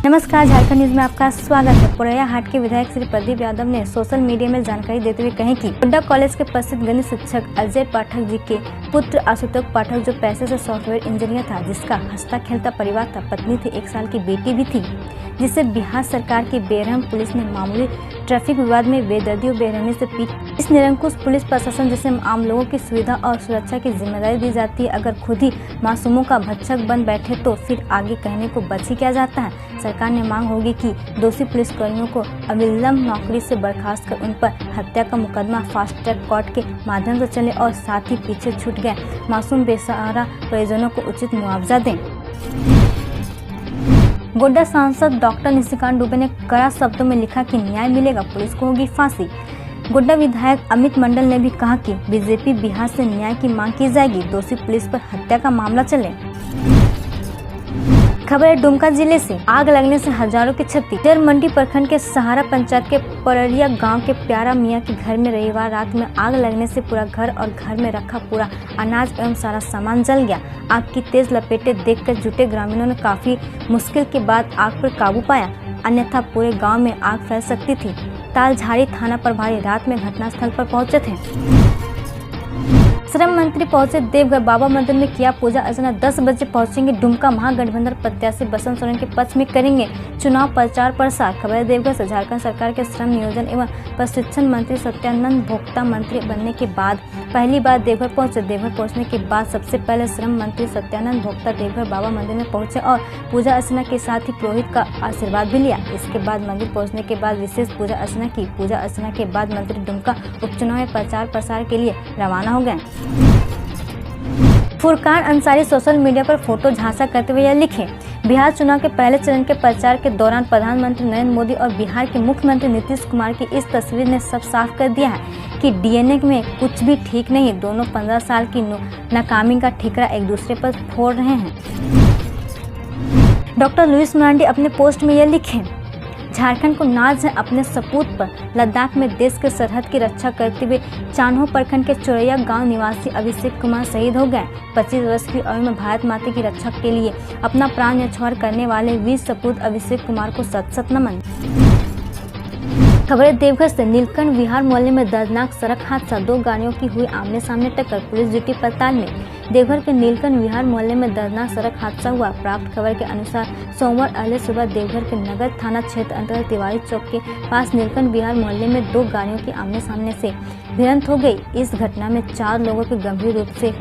नमस्कार, झारखंड न्यूज में आपका स्वागत है। पुरैया हाट के विधायक श्री प्रदीप यादव ने सोशल मीडिया में जानकारी देते हुए कहे कि गोड्डा कॉलेज के प्रसिद्ध गणित शिक्षक अजय पाठक जी के पुत्र आशुतोष पाठक जो पैसे से सॉफ्टवेयर इंजीनियर था, जिसका हंसता खेलता परिवार था, पत्नी थी, 1 साल की बेटी भी थी, जिसे बिहार सरकार की बेरहम पुलिस ने मामूली ट्रैफिक विवाद में बेदर्दी और बेरहमी से पीट। इस निरंकुश पुलिस प्रशासन जिसे आम लोगों की सुविधा और सुरक्षा की जिम्मेदारी दी जाती है, अगर खुद ही मासूमों का भक्षक बन बैठे तो फिर आगे कहने को बच ही क्या जाता है। सरकार ने मांग होगी कि दोषी पुलिसकर्मियों को अविलंब नौकरी से बर्खास्त कर उन पर हत्या का मुकदमा फास्ट ट्रैक कोर्ट के माध्यम से चले और साथ ही पीछे छूट गए मासूम बेसहारा परिजनों को उचित मुआवजा दें। गोड्डा सांसद डॉक्टर निशिकांत दुबे ने कड़ा शब्दों में लिखा कि न्याय मिलेगा, पुलिस को होगी फांसी। गोड्डा विधायक अमित मंडल ने भी कहा कि बीजेपी बिहार से न्याय की मांग की जाएगी, दोषी पुलिस पर हत्या का मामला चले। खबर है दुमका जिले से। आग लगने से हजारों की क्षति। जर मंडी प्रखंड के सहारा पंचायत के पररिया गांव के प्यारा मियां के घर में रविवार रात में आग लगने से पूरा घर और घर में रखा पूरा अनाज एवं सारा सामान जल गया। आग की तेज लपेटें देखकर जुटे ग्रामीणों ने काफी मुश्किल के बाद आग पर काबू पाया, अन्यथा पूरे गाँव में आग फैल सकती थी। तालझारी थाना प्रभारी रात में घटनास्थल पर पहुंचे थे। श्रम मंत्री पहुंचे देवघर, बाबा मंदिर में किया पूजा अर्चना। 10 बजे पहुंचेंगे दुमका। महागठबंधन प्रत्याशी बसंत सोरेन के पक्ष में करेंगे चुनाव प्रचार प्रसार। खबर देवघर से। झारखंड सरकार के श्रम नियोजन एवं प्रशिक्षण मंत्री सत्यानंद भोक्ता मंत्री बनने के बाद पहली बार देवघर पहुंचे। देवघर पहुंचने के बाद सबसे पहले श्रम मंत्री सत्यानंद भोक्ता देवघर बाबा मंदिर में पहुंचे और पूजा अर्चना के साथ ही पुरोहित का आशीर्वाद भी लिया। इसके बाद मंदिर पहुंचने के बाद विशेष पूजा अर्चना की। पूजा अर्चना के बाद मंत्री दुमका उपचुनाव में प्रचार प्रसार के लिए रवाना हो गए। फुरकान अंसारी सोशल मीडिया पर फोटो झांसा करते हुए यह लिखे, बिहार चुनाव के पहले चरण के प्रचार के दौरान प्रधानमंत्री नरेंद्र मोदी और बिहार के मुख्यमंत्री नीतीश कुमार की इस तस्वीर ने सब साफ कर दिया है कि डीएनए में कुछ भी ठीक नहीं। दोनों 15 साल की नाकामी का ठिकरा एक दूसरे पर फोड़ रहे हैं। डॉक्टर लुइस मरांडी अपने पोस्ट में यह लिखे, झारखंड को नाज है अपने सपूत पर। लद्दाख में देश के सरहद की रक्षा करते हुए चान्हो प्रखंड के चोरैया गांव निवासी अभिषेक कुमार शहीद हो गए। 25 वर्ष की उम्र में भारत माता की रक्षा के लिए अपना प्राण न्यौछावर करने वाले वीर सपूत अभिषेक कुमार को सत सत नमन। खबरें देवघर से। नीलकंठ विहार मोहल्ले में दर्दनाक सड़क हादसा। 2 गाड़ियों की हुई आमने सामने टक्कर, पुलिस जुटी पड़ताल में। देवघर के नीलकंठ विहार मोहल्ले में दर्दनाक सड़क हादसा हुआ। प्राप्त खबर के अनुसार सोमवार अगले सुबह देवघर के नगर थाना क्षेत्र अंतर्गत तिवारी चौक के पास नीलकंठ विहार मोहल्ले में 2 गाड़ियों की आमने सामने से भिड़ंत हो गई। इस घटना में 4 लोगों के गंभीर रूप से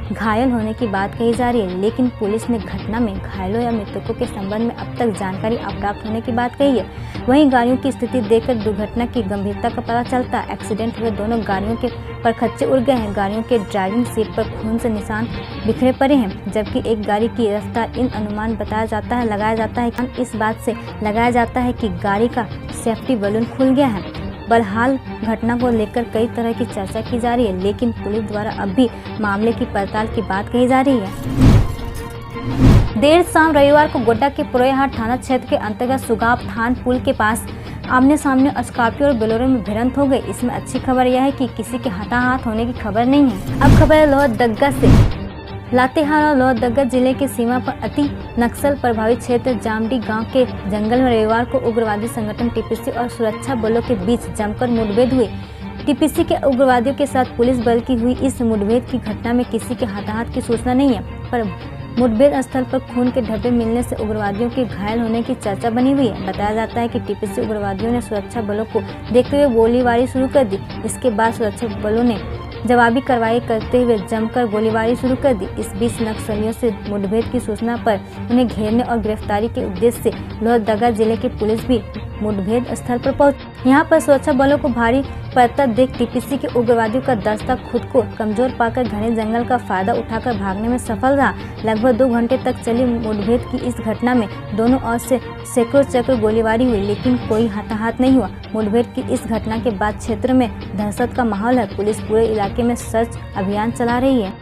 घायल होने की बात कही जा रही है, लेकिन पुलिस ने घटना में घायलों या मृतकों के संबंध में अब तक जानकारी अप्राप्त होने की बात कही है। वहीं गाड़ियों की स्थिति देखकर दुर्घटना की गंभीरता का पता चलता है। एक्सीडेंट हुए दोनों गाड़ियों के परखच्चे उड़ गए हैं। गाड़ियों के ड्राइविंग सीट पर खून से निशान बिखरे पड़े हैं, जबकि एक गाड़ी की रफ्तार इन अनुमान लगाया जाता है इस बात से लगाया जाता है कि गाड़ी का सेफ्टी बलून खुल गया है। बहरहाल घटना को लेकर कई तरह की चर्चा की जा रही है, लेकिन पुलिस द्वारा अब भी मामले की पड़ताल की बात कही जा रही है। देर शाम रविवार को गोड्डा के पुरैया हाट थाना क्षेत्र के अंतर्गत सुगाव थान पुल के पास आमने सामने स्कॉर्पियो और बोलेरो में भिड़ंत हो गई। इसमें अच्छी खबर यह है कि किसी के हताहत होने की खबर नहीं है। अब खबर है लोहरदगा से। लातेहार और लोहरदगा जिले के सीमा पर अति नक्सल प्रभावित क्षेत्र जामडी गांव के जंगल में रविवार को उग्रवादी संगठन टीपीसी और सुरक्षा बलों के बीच जमकर मुठभेड़ हुई। टीपीसी के उग्रवादियों के साथ पुलिस बल की हुई इस मुठभेड़ की घटना में किसी के हताहत की सूचना नहीं है, पर मुठभेड़ स्थल पर खून के धब्बे मिलने से उग्रवादियों के घायल होने की चर्चा बनी हुई है। बताया जाता है कि टीपीसी उग्रवादियों ने सुरक्षा बलों को देखते हुए गोलीबारी शुरू कर दी। इसके बाद सुरक्षा बलों ने जवाबी कार्रवाई करते हुए जमकर गोलीबारी शुरू कर दी। इस बीच नक्सलियों से मुठभेड़ की सूचना पर उन्हें घेरने और गिरफ्तारी के उद्देश्य से लोहरदगा जिले की पुलिस भी मुठभेड़ स्थल पर पहुंची। यहां पर सुरक्षा बलों को भारी पड़ता देख टीपीसी के उग्रवादियों का दस्ता खुद को कमजोर पाकर घने जंगल का फायदा उठाकर भागने में सफल रहा। लगभग 2 घंटे तक चली मुठभेड़ की इस घटना में दोनों ओर से सैकड़ों चक्र गोलीबारी हुई, लेकिन कोई हताहत नहीं हुआ। मुठभेड़ की इस घटना के बाद क्षेत्र में दहशत का माहौल है। पुलिस पूरे इलाके में सर्च अभियान चला रही है।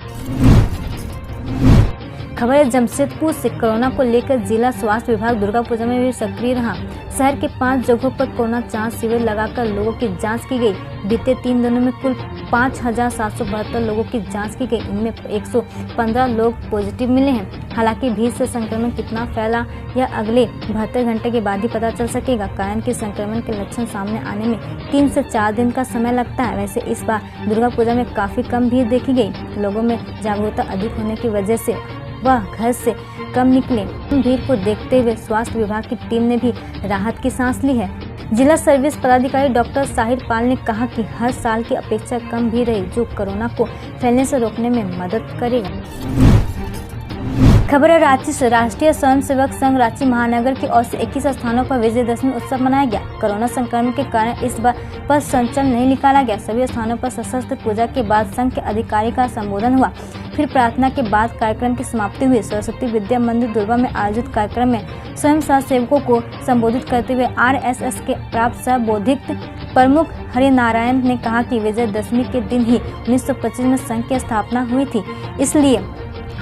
खबर है जमशेदपुर से। कोरोना को लेकर जिला स्वास्थ्य विभाग दुर्गा पूजा में भी सक्रिय रहा। शहर के 5 जगहों पर कोरोना जांच शिविर लगाकर लोगों की जांच की गई। बीते 3 दिनों में कुल 5,772 लोगों की जांच की गई। इनमें 115 लोग पॉजिटिव मिले हैं। हालांकि भीड़ से संक्रमण कितना फैला यह अगले 72 घंटे के बाद ही पता चल सकेगा, कारण कि संक्रमण के लक्षण सामने आने में 3 से 4 दिन का समय लगता है। वैसे इस बार दुर्गा पूजा में काफ़ी कम भीड़ देखी गई। लोगों में जागरूकता अधिक होने की वजह से वह घर से कम निकले। भीड़ को देखते हुए स्वास्थ्य विभाग की टीम ने भी राहत की सांस ली है। जिला सर्विस पदाधिकारी डॉक्टर साहिर पाल ने कहा कि हर साल की अपेक्षा कम भीड़ रही, जो कोरोना को फैलने से रोकने में मदद करेगा। खबर है रांची से। राष्ट्रीय स्वयंसेवक संघ रांची महानगर की ओर से 21 स्थानों पर विजयदशमी उत्सव मनाया गया। कोरोना संक्रमण के कारण इस बार पथ संचलन नहीं निकाला गया। सभी स्थानों पर सशस्त्र पूजा के बाद संघ के अधिकारी का संबोधन हुआ। फिर प्रार्थना के बाद कार्यक्रम की समाप्ति हुई। सरस्वती विद्या मंदिर दुर्गा में आयोजित कार्यक्रम में स्वयं सेवकों को संबोधित करते हुए RSS के प्राप्त सह बौद्धिक प्रमुख हरिनारायण ने कहा कि विजयदशमी के दिन ही 1925 में संघ की स्थापना हुई थी, इसलिए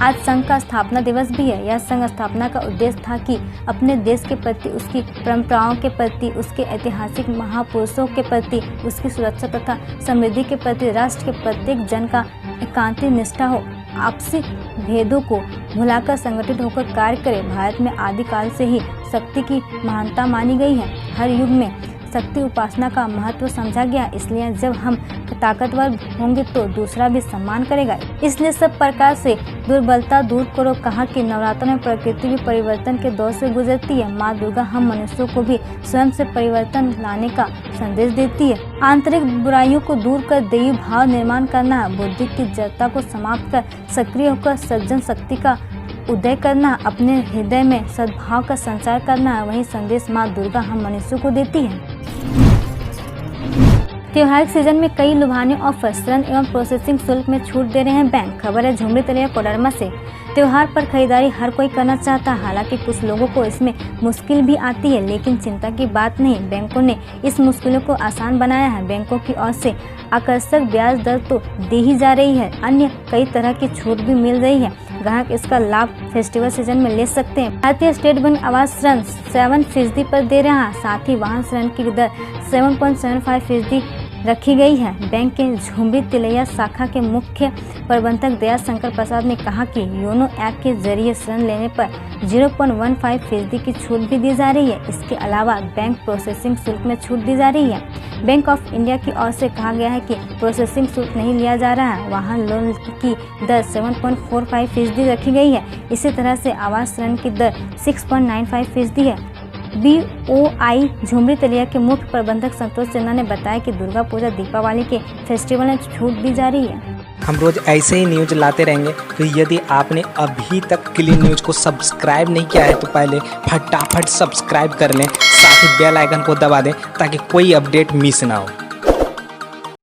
आज संघ का स्थापना दिवस भी है। यह संघ स्थापना का उद्देश्य था कि अपने देश के प्रति, उसकी परंपराओं के प्रति, उसके ऐतिहासिक महापुरुषों के प्रति, उसकी सुरक्षा तथा समृद्धि के प्रति राष्ट्र के प्रत्येक जन का एकांती निष्ठा हो, आपसी भेदों को भुलाकर संगठित होकर कार्य करे। भारत में आदिकाल से ही शक्ति की महानता मानी गई है। हर युग में शक्ति उपासना का महत्व समझा गया, इसलिए जब हम ताकतवर होंगे तो दूसरा भी सम्मान करेगा। इसलिए सब प्रकार से दुर्बलता दूर करो। कहा कि नवरात्र में प्रकृति भी परिवर्तन के दौर से गुजरती है। माँ दुर्गा हम मनुष्यों को भी स्वयं से परिवर्तन लाने का संदेश देती है। आंतरिक बुराइयों को दूर कर दैवी भाव निर्माण करना है। बुद्धि की जड़ता को समाप्त कर सक्रिय होकर सज्जन शक्ति का उदय करना, अपने हृदय में सद्भाव का संचार करना है। वही संदेश माँ दुर्गा हम मनुष्यों को देती है। त्योहार सीजन में कई लुभाने ऑफर, ऋण एवं प्रोसेसिंग शुल्क में छूट दे रहे हैं बैंक। खबर है झुमरी तलिया कोडरमा से। त्योहार पर खरीदारी हर कोई करना चाहता है, हालांकि कुछ लोगों को इसमें मुश्किल भी आती है, लेकिन चिंता की बात नहीं, बैंकों ने इस मुश्किलों को आसान बनाया है। बैंकों की ओर से आकर्षक ब्याज दर तो दी ही जा रही है, अन्य कई तरह की छूट भी मिल रही है। ग्राहक इसका लाभ फेस्टिवल सीजन में ले सकते हैं। भारतीय स्टेट बैंक आवास ऋण 7% पर दे रहा है, साथ ही वाहन ऋण की दर 7.75% रखी गई है। बैंक के झुमरी तिलैया शाखा के मुख्य प्रबंधक दया शंकर प्रसाद ने कहा कि योनो ऐप के जरिए ऋण लेने पर 0.15% की छूट भी दी जा रही है। इसके अलावा बैंक प्रोसेसिंग शुल्क में छूट दी जा रही है। बैंक ऑफ इंडिया की ओर से कहा गया है कि प्रोसेसिंग शुल्क नहीं लिया जा रहा है। वाहन लोन की दर 7.45% रखी गई है। इसी तरह से आवास ऋण की दर 6.95% है। BOI झुमरी तलिया के मुख्य प्रबंधक संतोष सिन्हा ने बताया कि दुर्गा पूजा दीपावली के फेस्टिवल में छूट दी जा रही है। हम रोज ऐसे ही न्यूज लाते रहेंगे, तो यदि आपने अभी तक क्लीन न्यूज को सब्सक्राइब नहीं किया है तो पहले फटाफट सब्सक्राइब कर लें, साथ ही बेल आइकन को दबा दें ताकि कोई अपडेट मिस ना हो।